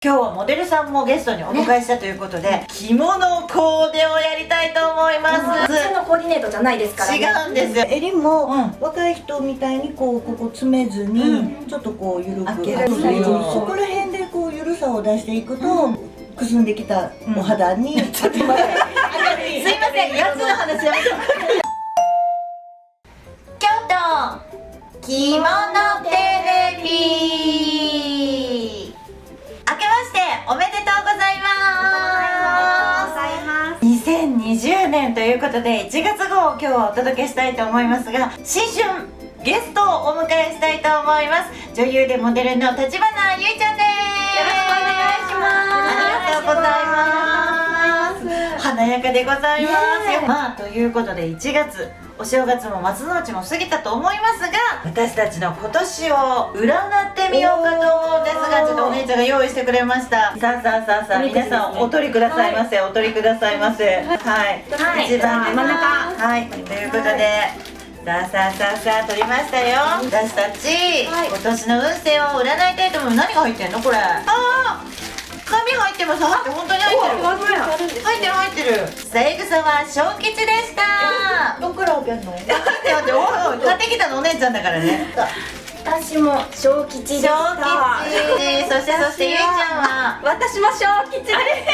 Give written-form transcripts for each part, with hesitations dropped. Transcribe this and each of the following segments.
今日はモデルさんもゲストにお迎えしたということで、着物コーデをやりたいと思います。普通のコーディネートじゃないですからね。違うんですよ。襟も若い人みたいにこうここ詰めずにちょっとこう緩く開けるそこら辺でこう緩さを出していくとくすんできたお肌にすいません、やつの話やめて。京都着物テレビ、明けましておめでとうございます。2020年ということで1月号を今日はお届けしたいと思いますが、新春ゲストをお迎えしたいと思います。女優でモデルの立花ゆいちゃんです。よろしくお願いします。ありがとうございます。華やかでございます。まあということで1月お正月も松の内も過ぎたと思いますが、私たちの今年を占ってみようかと思うんですが、ちょっとお姉ちゃんが用意してくれました。さあ皆さんお取りくださいませ、お取りくださいませ。はい、一番真ん中。はい、ということでさあ取りましたよ。私たち今年の運勢を占いたいと思う。何が入ってんのこれ。紙入ってます。入って、本当に入ってる。入ってる。三枝は小吉でした。どっから開けんの？待って、おい買ってきたのお姉ちゃんだからね。私も小吉でした。そしてゆいちゃんは私も小吉です。お姉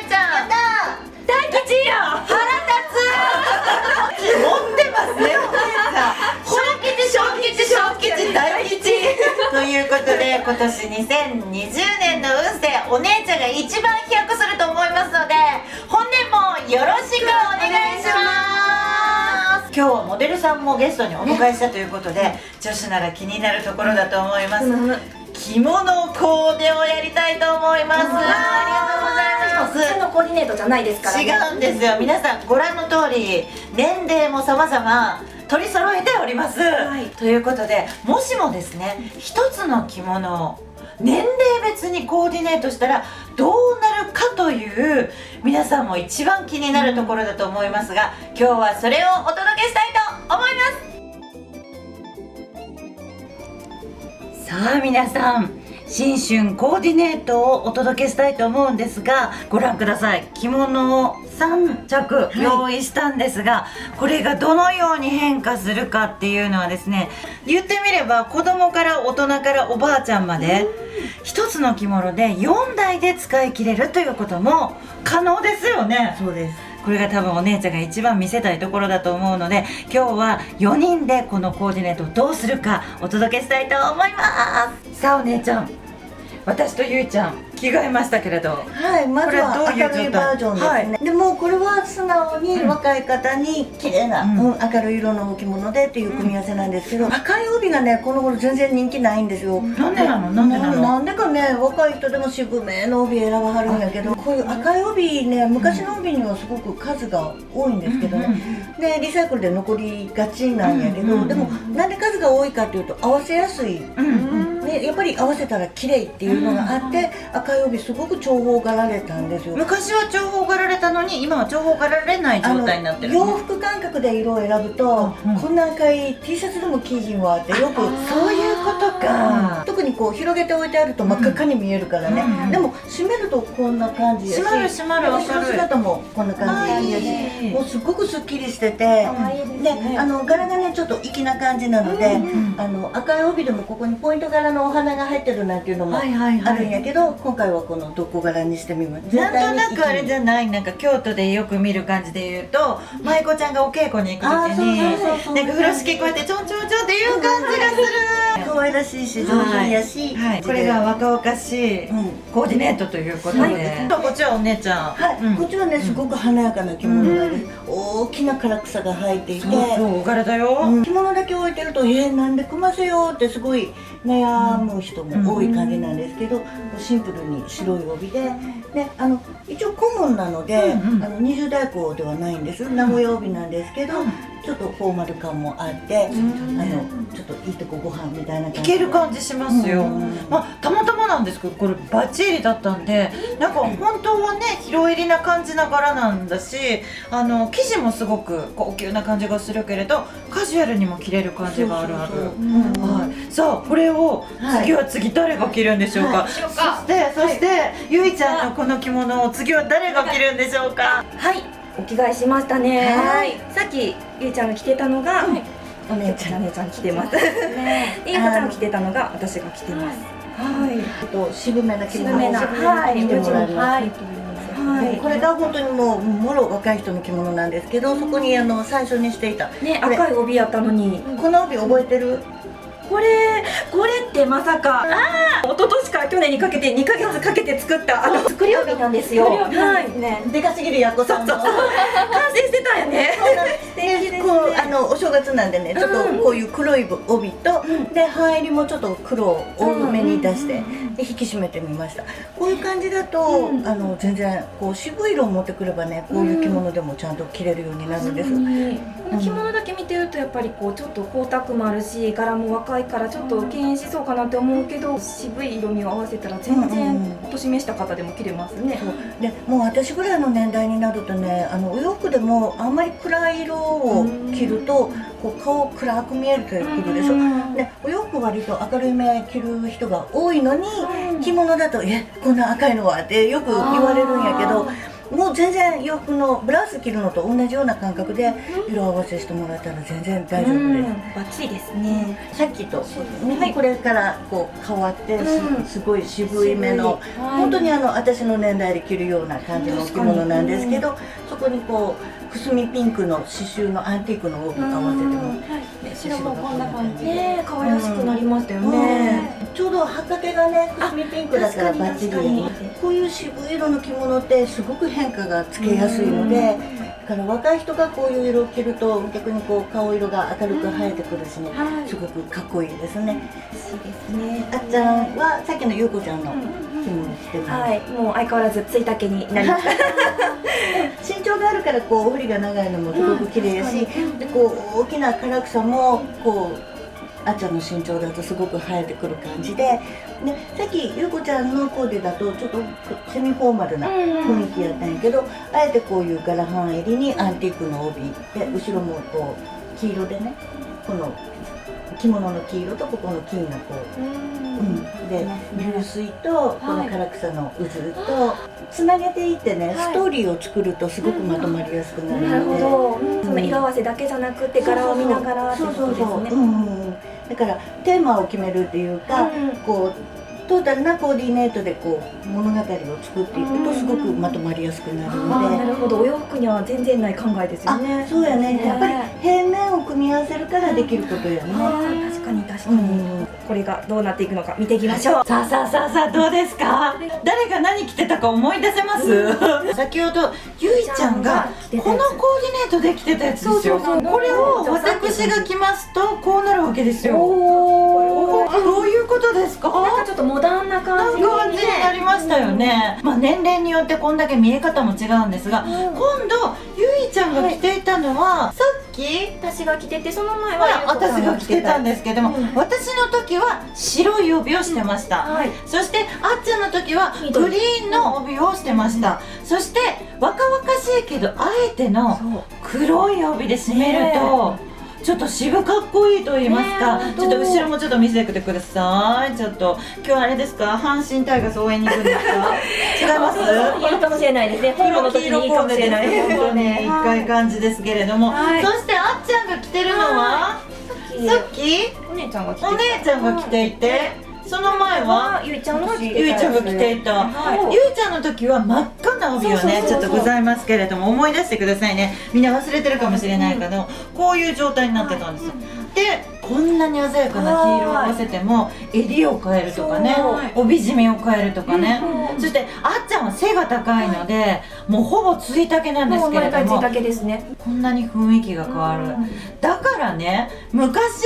ちゃん大吉よ。腹立つ。持ってますねお姉さん。小吉大吉ということで、今年2020年の運勢、お姉ちゃんが一番飛躍すると思いますので、本年もよろしくお願いします。今日はモデルさんもゲストにお迎えしたということで、女子なら気になるところだと思います。着物コーデをやりたいと思います。ありがとうございます。普通のコーディネートじゃないですからね。違うんですよ。皆さんご覧の通り年齢も様々取り揃えております。ということで、もしもですね、一つの着物を年齢別にコーディネートしたらどうなるかという、皆さんも一番気になるところだと思いますが、今日はそれをお届けしたいと思います。さあ皆さん、新春コーディネートをお届けしたいと思うんですが、ご覧ください。着物を3着用意したんですが、これがどのように変化するかっていうのはですね、言ってみれば子供から大人からおばあちゃんまで一つの着物で4台で使い切れるということも可能ですよね。そうです。これが多分お姉ちゃんが一番見せたいところだと思うので、今日は4人でこのコーディネートをどうするかお届けしたいと思います。さあお姉ちゃん、私とゆいちゃん着替えましたけれど、はい、まずは明るいバージョンですね。でもこれは素直に若い方に綺麗な明るい色のお着物でっていう組み合わせなんですけど、赤い帯がねこの頃全然人気ないんですよ。なんでなの？なんでかね、若い人でも渋めの帯選ばはるんやけど、こういう赤い帯ね、昔の帯にはすごく数が多いんですけどね、でリサイクルで残りがちなんやけど、でもなんで数が多いかっていうと合わせやすい、ね、やっぱり合わせたら綺麗っていうのがあって、赤い帯すごく重宝がられたんですよ。昔は重宝がられたのに、今は重宝がられない状態になってる。洋服感覚で色を選ぶと、こんな赤い T シャツでも生地はってよく、そういうことか。特にこう広げておいてあると真っ赤っかに見えるからね、でも締めるとこんな感じやし、締まる後ろ姿もこんな感じやし、もうすごくすっきりしてて、で柄がねちょっと粋な感じなので、赤い帯でもここにポイント柄のお花が入ってるなんていうのもあるんやけど、今回はこのどこ柄にしてみます。なんとなくあれじゃない、なんか京都でよく見る感じで言うと、舞子ちゃんがお稽古に行く時になんか風呂敷こうやってちょんちょんちょんっていう感じがする。可愛らしいし上品やし、これが若々しいコーディネートということで、こっちはお姉ちゃん、こっちはねすごく華やかな着物がね、大きな唐草が入っていて、そう柄だよ。着物だけ置いてるとなんで組ませようってすごい悩む人も多い感じなんですけど、シンプルに白い帯で、一応顧問なので、20代校ではないんです。名古屋帯なんですけど、ちょっとフォーマル感もあってちょっといいとこご飯みたいな感じいける感じしますよ、うんまあたまたまなんですけどこれバッチリだったんでなんか本当はね広襟な感じな柄なんだし生地もすごく高級な感じがするけれどカジュアルにも着れる感じがあるある。はい、さあこれを次誰が着るんでしょうか、そしてゆいちゃんのこの着物を次は誰が着るんでしょうか。はい、お着替えしましたね。はいさっきゆいちゃんが着てたのが、お姉ちゃん着てます。でゆうこちゃん着てたのが私が着てます。はい。渋めな着物渋めな、はい、着てもらいます。はい。これが本当にもろ若い人の着物なんですけど、そこに最初にしていたね、赤い帯やったのに、この帯覚えてる？これってまさか一昨年から去年にかけて2ヶ月かけて作った作り帯なんですよ。はいね、でかすぎるやっこさんの完成してたよね。でこうお正月なんでね、ちょっとこういう黒い帯とで半襟もちょっと黒を多めに出してで引き締めてみました。こういう感じだと全然こう渋い色を持ってくればね、こういう着物でもちゃんと着れるようになるんです。この着物だけ見てるとやっぱりこうちょっと光沢もあるし柄も若いからちょっと敬遠しそうかなって思うけど、渋い色味を合わせたら全然年めした方でも着れますね。でもう私ぐらいの年代になるとね、お洋服でもあんまり暗い色を着るとこう顔暗く見えるとくるでしょ。でお洋服割と明るい目着る人が多いのに、着物だとこんな赤いのはってよく言われるんやけど、もう全然洋服のブラウス着るのと同じような感覚で色合わせしてもらったら全然大丈夫です。バッチリですね。さっきと、これからこう変わってすごい渋い目の本当に私の年代で着るような感じの着物なんですけど、そこにこうくすみピンクの刺繍のアンティークの帯を合わせても後ろもこんな感じで可愛らしくなりましたよね。ちょうどはっかけがねくすみピンクだからバッチリ。こういう渋い色の着物ってすごく変化がつけやすいので、だから若い人がこういう色を着ると逆にこう顔色が明るく映えてくるしね、すごくかっこいいですね。そうですね。あっちゃんはさっきのゆうこちゃんの着物着てた。はい、もう相変わらずついたけになりました。身長があるからこうお振りが長いのもすごく綺麗やし、でこう大きな唐草もこうあっちゃんの身長だとすごく生えてくる感じで、さっきゆうこちゃんのコーデだとちょっとセミフォーマルな雰囲気やったんやけど、あえてこういう柄半襟にアンティークの帯で後ろもこう黄色でね、この着物の黄色とここの金がこう、で流水とこの唐草の渦とつなげていってね、ストーリーを作るとすごくまとまりやすくなるので、なるほど。その色合わせだけじゃなくて柄を見ながらってことですね。だからテーマを決めるっていうか、こうトータルなコーディネートでこう物語を作っていくとすごくまとまりやすくなるので。なるほど。お洋服には全然ない考えですよね。そうやね。やっぱり平面を組み合わせるからできることやね。確かに確かに。これがどうなっていくのか見ていきましょう。さあどうですか。誰が何着てたか思い出せます？先ほどゆいちゃんがこのコーディネートで着てたやつですよ。これを私が着ますとこうなるわけですよ。どういうことですか？なんかちょっとモダンな感じになりましたよね。まあ年齢によってこんだけ見え方も違うんですが、今度ゆいちゃんが着ていたのはさっき私が着てて、その前は私が着てたんですけども、私の時は白い帯をしてました。そしてあっちゃんの時はグリーンの帯をしてました。そして若々しいけどあえての黒い帯で締めるとちょっと渋かっこいいと言いますか、ちょっと後ろもちょっと見せてください。ちょっと今日あれですか、阪神タイガース応援に行くんですか？違います？いいかもしれないですね。ホームの時にいいかもしれない。本当に一回感じですけれども、そしてあっちゃんが着てるのはさっきお姉ちゃんが着ていて、その前はゆいちゃんが着てていた。ゆいちゃんの時は真っ赤な帯をねちょっとございますけれども、思い出してくださいね。みんな忘れてるかもしれないけど、こういう状態になってたんですよ。でこんなに鮮やかな黄色を合わせても襟を変えるとかね、帯締めを変えるとかね、そしてあっちゃんゃんは背が高いので、もうほぼついたけなんですもうけれども、毎回ついたけですね。こんなに雰囲気が変わる。だからね、昔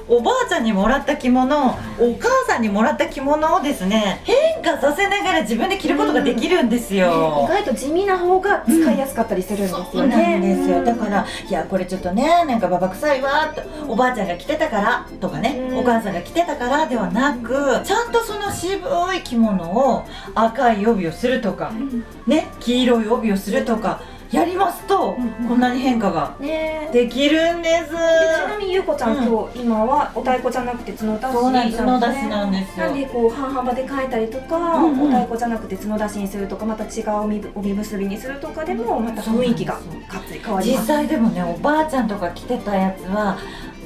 おばあちゃんにもらった着物、お母さんにもらった着物をですね、変化させながら自分で着ることができるんです意よ。外と地味な方が使いやすかったりするんですそうなよね。んですよ。だからいやこれちょっとねなんかババ臭いわとおばあちゃんが着てたからとかね、お母さんが着てたからではなく、ちゃんとその渋い着物を赤い帯をするとか、ね、黄色い帯をするとかやりますと、こんなに変化がねできるんです。でちなみにゆうこちゃん、今日今はお太鼓じゃなくて角出しそうなんです、角出しね。なんですよ。なんでこう半幅で描いたりとか、お太鼓じゃなくて角出しにするとか、また違う帯結びにするとかでもまた雰囲気がかっつり変わり実ます。際でもね、おばあちゃんとか着てたやつは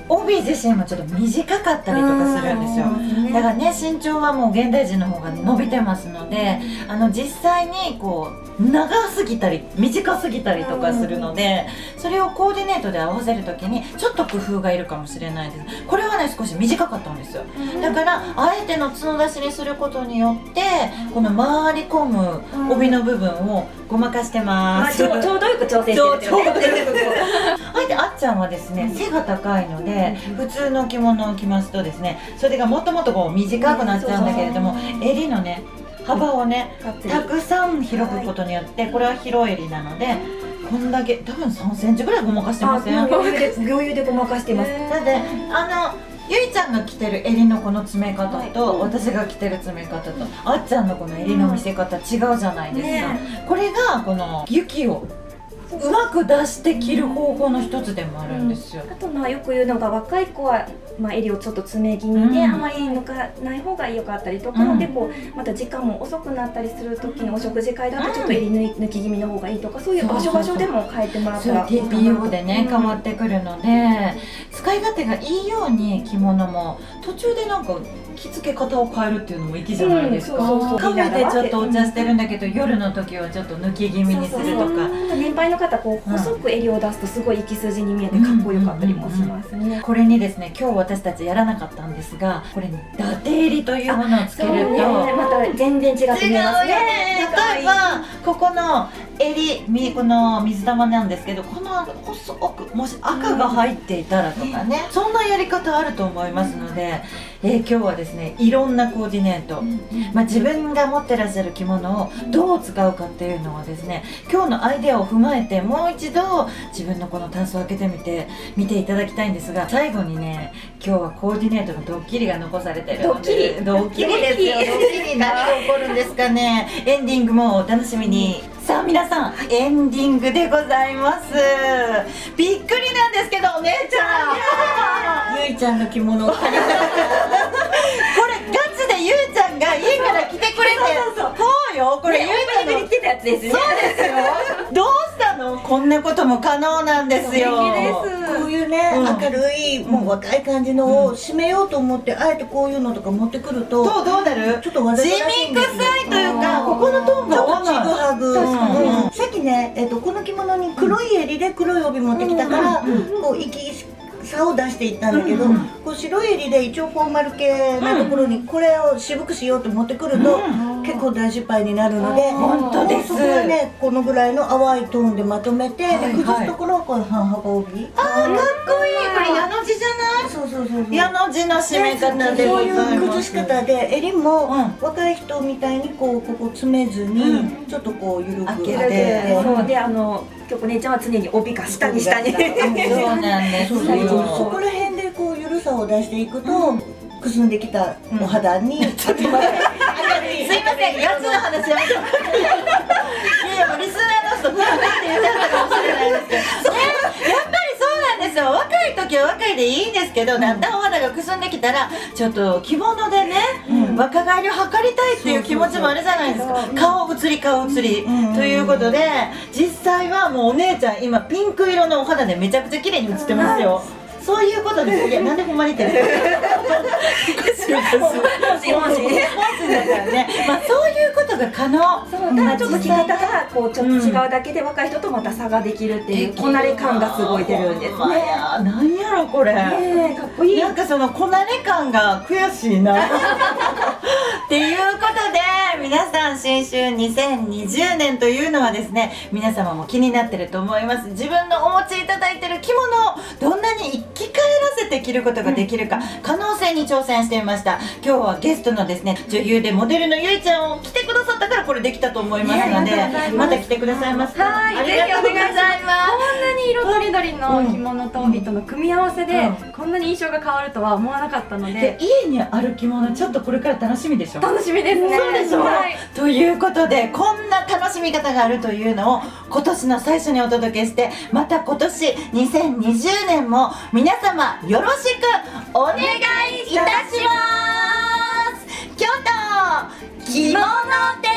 帯自身もちょっと短かったりとかするんですよ。だからね、身長はもう現代人の方が伸びてますので、実際にこう長すぎたり短すぎたりとかするので、それをコーディネートで合わせるときにちょっと工夫がいるかもしれないです。これはね少し短かったんですよ。だからあえての角出しにすることによってこの回り込む帯の部分をごまかしてます。ちょうどよく調整してるっていうね。あえてあっちゃんはですね、背が高いので、普通の着物を着ますとですね、それがもっともっとこう短くなっちゃうんだけれども、襟のね幅をねたくさん広くことによって、これは広襟なのでこんだけ多分3センチぐらいごまかしてません？余裕でごまかしてます。だってゆいちゃんが着てる襟のこの詰め方と、私が着てる詰め方と、あっちゃんのこの襟の見せ方違うじゃないですか。これがこの雪をうまく出して着る方法の一つでもあるんですよ。あとよく言うのが、若い子は襟をちょっと詰め気味で、あまり抜かない方が良かったりとか、でこうまた時間も遅くなったりする時にお食事会だとちょっと襟抜き気味の方がいいとか、そういう場所でも変えてもらったら TPO でね変わってくるので、使い勝手がいいように着物も途中でなんか着付け方を変えるっていうのも粋じゃないですか。カフェでちょっとお茶してるんだけど、夜の時はちょっと抜き気味にするとか。年配の方こう細く襟を出すとすごい生き筋に見えてかっこよかったりもしますね。これにですね、今日私たちやらなかったんですが、これに伊達襟というものをつけるとまた全然違って見えますね。例えばここの襟、この水玉なんですけど、この細くもし赤が入っていたらとかね、そんなやり方あると思いますので、今日はですねいろんなコーディネート、自分が持ってらっしゃる着物をどう使うかっていうのはですね、今日のアイデアを踏まえてもう一度自分のこのタンスを開けてみて見ていただきたいんですが、最後にね、今日はコーディネートのドッキリが残されてるので、ドッキリですよ。ドッキリ何が起こるんですかね。エンディングもお楽しみに。さあ皆さん、エンディングでございます。びっくりなんですけど、お姉ちゃんゆいちゃんの着物を借りたこれガチでゆいちゃんが家から来てくれて、そうよ、これゆいちゃんの着てたやつですね。そうですよ。どうしたの？こんなことも可能なんですよ。こういうね、明るいもう若い感じのを締めようと思ってあえてこういうのとか持ってくるとどうなる？ちょっとわざとらしいんですよ。地味臭いというか、ここのトーンが合わない。ちさっきね、この着物に黒い襟で黒い帯持ってきたからこう生き差を出していったんだけど、こう白い襟で一応フォーマル系なところにこれを渋くしようと持ってくると結構大失敗になるので、本当です。そこはねこのぐらいの淡いトーンでまとめて、崩すところはこう半幅帯。かっこいい。これ矢の字じゃない？そう矢の字の締め方でそういございうます。崩し方で襟も若い人みたいにこうここ詰めずにちょっとこう緩く開け開けて、そうで今日お姉ちゃんは常に帯が下に下に。そうなんですよ。そこら辺でこう緩さを出していくとくすんできたお肌にすいません、やつの話やめて。いやもうリスナーの人不安だって言っちゃったかもしれないですけど、やっぱりそうなんですよ。若い時は若いでいいんですけど、だんだんお肌がくすんできたらちょっと着物でね、若返りを図りたいっていう気持ちもあるじゃないですか。顔移りということで、実際はもうお姉ちゃん今ピンク色のお肌でめちゃくちゃ綺麗に映ってますよ。そういうことです。いや、なんでほんまに言ってるんですか。本心だからね。そういうことが可能。そうただちょっと着方がこうちょっと違うだけで若い人とまた差ができるっていうこなれ感がすごい出るんですね。なんやろこれ。かっこいい。なんかそのこなれ感が悔しいな。っていうことで皆さん新春2020年というのはですね、皆様も気になってると思います。自分のお持ちいただいてる着物をどんなに生き返らせて着ることができるか、可能性に挑戦してみました。今日はゲストのですね、女優でモデルのゆいちゃんを来てくださったからこれできたと思いますので、また来てくださいますか。はい、ありがとうございます。こんなに色とりどりの着物と帯との組み合わせで、こんなに印象が変わるとは思わなかったのでで、家にある着物ちょっとこれから楽しみでしょ。楽しみですね。そうでしょ、はい、ということでこんな楽しみ方があるというのを今年の最初にお届けして、また今年2020年も皆様よろしくお願いいたします。京都着物店